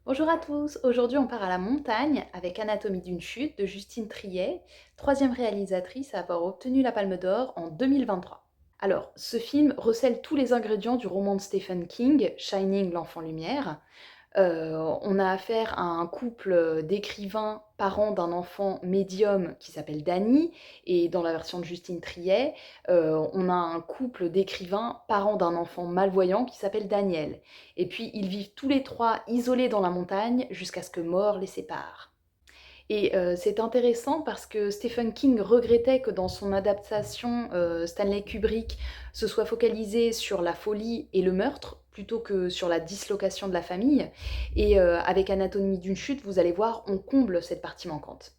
Bonjour à tous, aujourd'hui on part à la montagne avec Anatomie d'une chute de Justine Triet, troisième réalisatrice à avoir obtenu la Palme d'Or en 2023. Alors, ce film recèle tous les ingrédients du roman de Stephen King, Shining, l'enfant lumière. On a affaire à un couple d'écrivains parents d'un enfant médium qui s'appelle Danny, et dans la version de Justine Triet, on a un couple d'écrivains parents d'un enfant malvoyant qui s'appelle Daniel. Et puis ils vivent tous les trois isolés dans la montagne jusqu'à ce que mort les sépare. Et c'est intéressant parce que Stephen King regrettait que dans son adaptation, Stanley Kubrick se soit focalisé sur la folie et le meurtre plutôt que sur la dislocation de la famille. Et avec Anatomie d'une chute, vous allez voir, on comble cette partie manquante.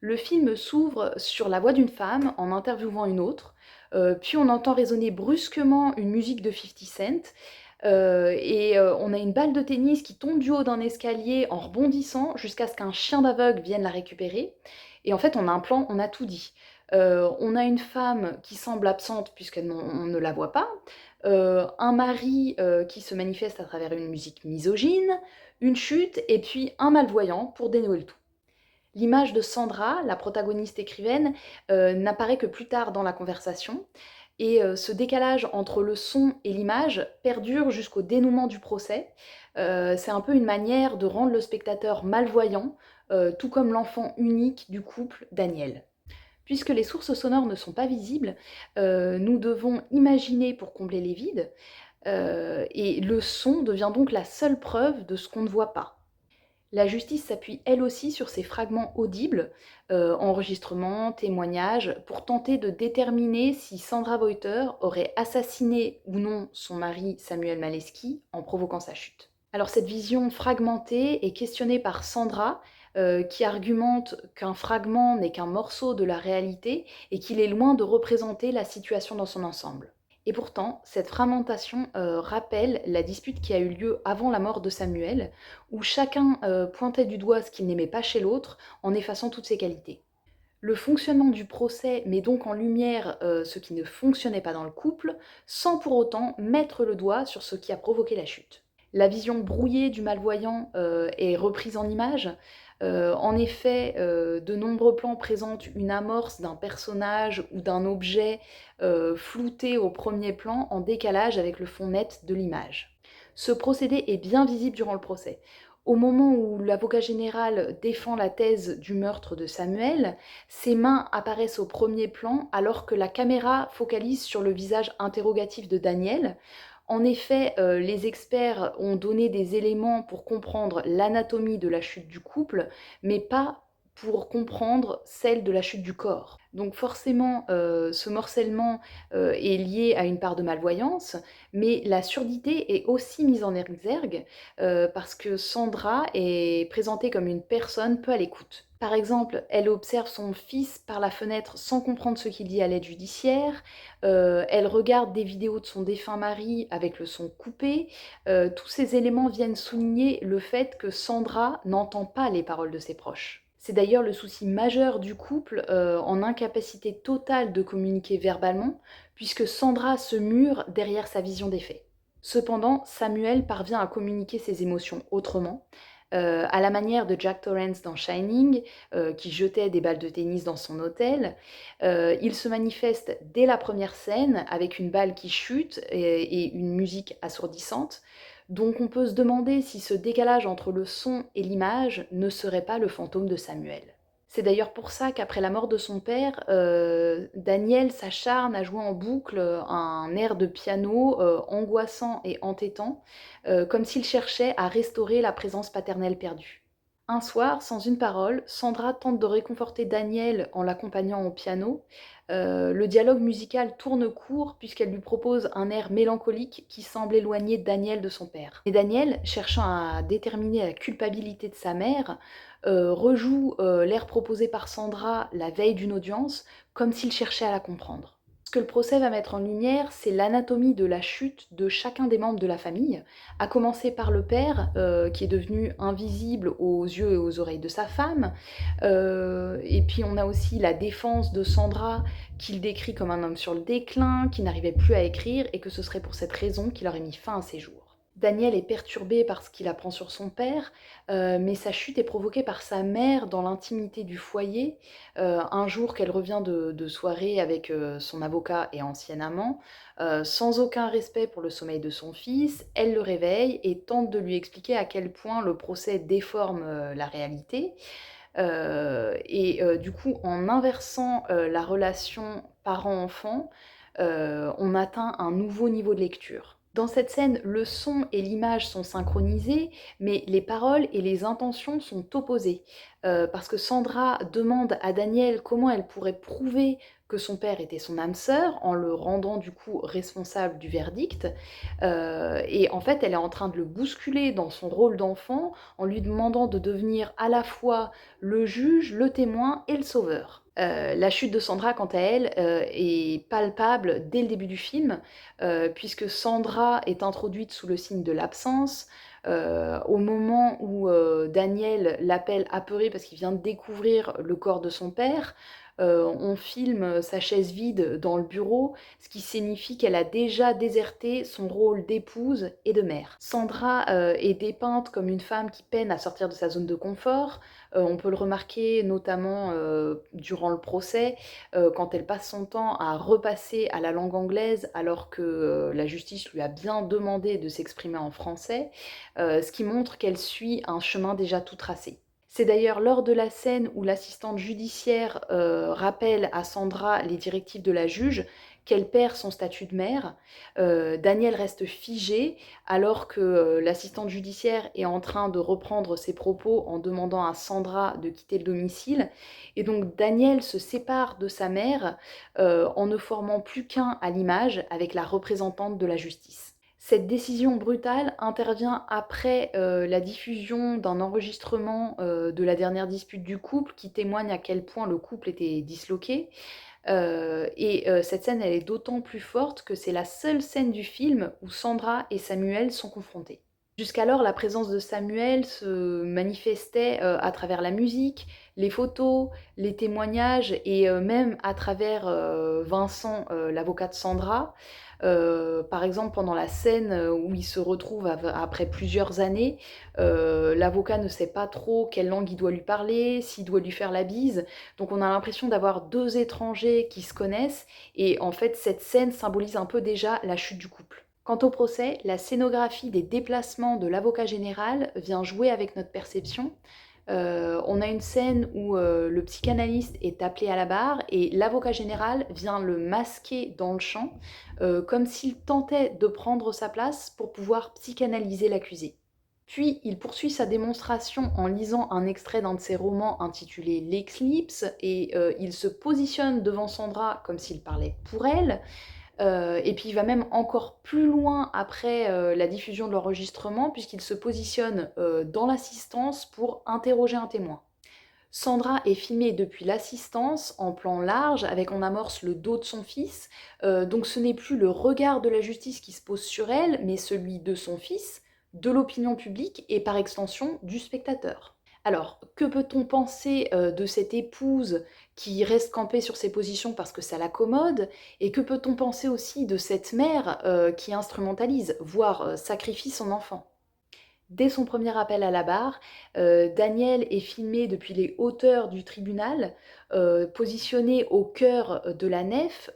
Le film s'ouvre sur la voix d'une femme en interviewant une autre, puis on entend résonner brusquement une musique de 50 Cent, on a une balle de tennis qui tombe du haut d'un escalier en rebondissant jusqu'à ce qu'un chien d'aveugle vienne la récupérer. Et en fait, on a un plan, on a tout dit. On a une femme qui semble absente puisqu'on ne la voit pas, un mari qui se manifeste à travers une musique misogyne, une chute, et puis un malvoyant pour dénouer le tout. L'image de Sandra, la protagoniste écrivaine, n'apparaît que plus tard dans la conversation, et ce décalage entre le son et l'image perdure jusqu'au dénouement du procès. C'est un peu une manière de rendre le spectateur malvoyant, tout comme l'enfant unique du couple, Daniel. Puisque les sources sonores ne sont pas visibles, nous devons imaginer pour combler les vides, et le son devient donc la seule preuve de ce qu'on ne voit pas. La justice s'appuie elle aussi sur ces fragments audibles, enregistrements, témoignages, pour tenter de déterminer si Sandra Reuter aurait assassiné ou non son mari Samuel Maleski en provoquant sa chute. Alors cette vision fragmentée est questionnée par Sandra, qui argumente qu'un fragment n'est qu'un morceau de la réalité et qu'il est loin de représenter la situation dans son ensemble. Et pourtant, cette fragmentation rappelle la dispute qui a eu lieu avant la mort de Samuel, où chacun pointait du doigt ce qu'il n'aimait pas chez l'autre en effaçant toutes ses qualités. Le fonctionnement du procès met donc en lumière ce qui ne fonctionnait pas dans le couple, sans pour autant mettre le doigt sur ce qui a provoqué la chute. La vision brouillée du malvoyant est reprise en images. En effet, de nombreux plans présentent une amorce d'un personnage ou d'un objet flouté au premier plan en décalage avec le fond net de l'image. Ce procédé est bien visible durant le procès. Au moment où l'avocat général défend la thèse du meurtre de Samuel, ses mains apparaissent au premier plan alors que la caméra focalise sur le visage interrogatif de Daniel. En effet, les experts ont donné des éléments pour comprendre l'anatomie de la chute du couple, mais pas pour comprendre celle de la chute du corps. Donc forcément, ce morcellement est lié à une part de malvoyance, mais la surdité est aussi mise en exergue parce que Sandra est présentée comme une personne peu à l'écoute. Par exemple, elle observe son fils par la fenêtre sans comprendre ce qu'il dit à l'aide judiciaire, elle regarde des vidéos de son défunt mari avec le son coupé. Tous ces éléments viennent souligner le fait que Sandra n'entend pas les paroles de ses proches. C'est d'ailleurs le souci majeur du couple, en incapacité totale de communiquer verbalement, puisque Sandra se mure derrière sa vision des faits. Cependant, Samuel parvient à communiquer ses émotions autrement, à la manière de Jack Torrance dans Shining, qui jetait des balles de tennis dans son hôtel. Il se manifeste dès la première scène avec une balle qui chute et une musique assourdissante. Donc on peut se demander si ce décalage entre le son et l'image ne serait pas le fantôme de Samuel. C'est d'ailleurs pour ça qu'après la mort de son père, Daniel s'acharne à jouer en boucle un air de piano angoissant et entêtant, comme s'il cherchait à restaurer la présence paternelle perdue. Un soir, sans une parole, Sandra tente de réconforter Daniel en l'accompagnant au piano. Le dialogue musical tourne court puisqu'elle lui propose un air mélancolique qui semble éloigner Daniel de son père. Et Daniel, cherchant à déterminer la culpabilité de sa mère, rejoue l'air proposé par Sandra la veille d'une audience, comme s'il cherchait à la comprendre. Ce que le procès va mettre en lumière, c'est l'anatomie de la chute de chacun des membres de la famille, à commencer par le père, qui est devenu invisible aux yeux et aux oreilles de sa femme, et puis on a aussi la défense de Sandra, qu'il décrit comme un homme sur le déclin, qui n'arrivait plus à écrire, et que ce serait pour cette raison qu'il aurait mis fin à ses jours. Daniel est perturbé par ce qu'il apprend sur son père, mais sa chute est provoquée par sa mère dans l'intimité du foyer. Un jour qu'elle revient de soirée avec son avocat et ancien amant, sans aucun respect pour le sommeil de son fils, elle le réveille et tente de lui expliquer à quel point le procès déforme la réalité. Du coup, en inversant la relation parent-enfant, on atteint un nouveau niveau de lecture. Dans cette scène, le son et l'image sont synchronisés, mais les paroles et les intentions sont opposées. Parce que Sandra demande à Daniel comment elle pourrait prouver que son père était son âme sœur, en le rendant du coup responsable du verdict. Et en fait, elle est en train de le bousculer dans son rôle d'enfant, en lui demandant de devenir à la fois le juge, le témoin et le sauveur. La chute de Sandra, quant à elle, est palpable dès le début du film, puisque Sandra est introduite sous le signe de l'absence. Au moment où Daniel l'appelle apeuré parce qu'il vient de découvrir le corps de son père, on filme sa chaise vide dans le bureau, ce qui signifie qu'elle a déjà déserté son rôle d'épouse et de mère. Sandra est dépeinte comme une femme qui peine à sortir de sa zone de confort. On peut le remarquer notamment durant le procès, quand elle passe son temps à repasser à la langue anglaise alors que la justice lui a bien demandé de s'exprimer en français, ce qui montre qu'elle suit un chemin déjà tout tracé. C'est d'ailleurs lors de la scène où l'assistante judiciaire rappelle à Sandra les directives de la juge qu'elle perd son statut de mère. Daniel reste figé alors que l'assistante judiciaire est en train de reprendre ses propos en demandant à Sandra de quitter le domicile. Et donc Daniel se sépare de sa mère en ne formant plus qu'un à l'image avec la représentante de la justice. Cette décision brutale intervient après la diffusion d'un enregistrement de la dernière dispute du couple qui témoigne à quel point le couple était disloqué. Cette scène, elle est d'autant plus forte que c'est la seule scène du film où Sandra et Samuel sont confrontés. Jusqu'alors, la présence de Samuel se manifestait à travers la musique, les photos, les témoignages et même à travers Vincent, l'avocat de Sandra. Par exemple, pendant la scène où il se retrouve après plusieurs années, l'avocat ne sait pas trop quelle langue il doit lui parler, s'il doit lui faire la bise. Donc on a l'impression d'avoir deux étrangers qui se connaissent et en fait cette scène symbolise un peu déjà la chute du couple. Quant au procès, la scénographie des déplacements de l'avocat général vient jouer avec notre perception. On a une scène où le psychanalyste est appelé à la barre et l'avocat général vient le masquer dans le champ, comme s'il tentait de prendre sa place pour pouvoir psychanalyser l'accusé. Puis il poursuit sa démonstration en lisant un extrait d'un de ses romans intitulé L'Éclipse et il se positionne devant Sandra comme s'il parlait pour elle. Et puis il va même encore plus loin après la diffusion de l'enregistrement, puisqu'il se positionne dans l'assistance pour interroger un témoin. Sandra est filmée depuis l'assistance en plan large, avec en amorce le dos de son fils, donc ce n'est plus le regard de la justice qui se pose sur elle, mais celui de son fils, de l'opinion publique et par extension du spectateur. Alors, que peut-on penser de cette épouse qui reste campée sur ses positions parce que ça l'accommode? Et que peut-on penser aussi de cette mère qui instrumentalise, voire sacrifie son enfant? Dès son premier appel à la barre, Daniel est filmé depuis les hauteurs du tribunal, positionné au cœur de la nef,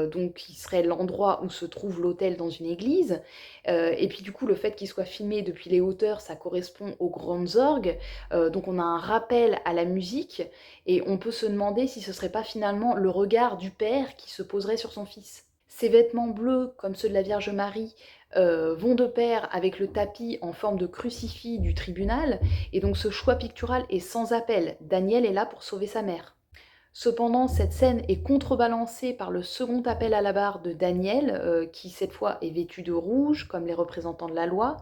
donc qui serait l'endroit où se trouve l'autel dans une église. Et puis du coup, le fait qu'il soit filmé depuis les hauteurs, ça correspond aux grandes orgues. Donc on a un rappel à la musique et on peut se demander si ce serait pas finalement le regard du père qui se poserait sur son fils. Ses vêtements bleus, comme ceux de la Vierge Marie, vont de pair avec le tapis en forme de crucifix du tribunal, et donc ce choix pictural est sans appel. Daniel est là pour sauver sa mère. Cependant, cette scène est contrebalancée par le second appel à la barre de Daniel, qui cette fois est vêtu de rouge, comme les représentants de la loi,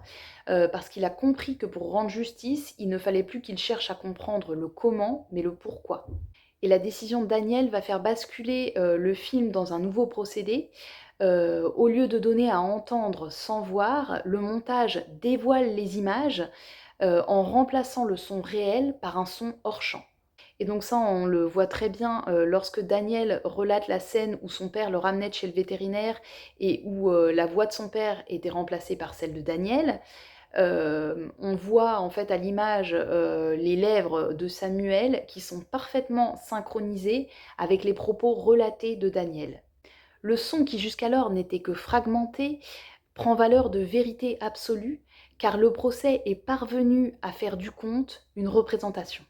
parce qu'il a compris que pour rendre justice, il ne fallait plus qu'il cherche à comprendre le comment, mais le pourquoi. Et la décision de Daniel va faire basculer le film dans un nouveau procédé. Au lieu de donner à entendre sans voir, le montage dévoile les images en remplaçant le son réel par un son hors champ. Et donc ça, on le voit très bien, lorsque Daniel relate la scène où son père le ramenait de chez le vétérinaire et où, la voix de son père était remplacée par celle de Daniel. On voit en fait à l'image, les lèvres de Samuel qui sont parfaitement synchronisées avec les propos relatés de Daniel. Le son qui jusqu'alors n'était que fragmenté prend valeur de vérité absolue, car le procès est parvenu à faire du conte une représentation.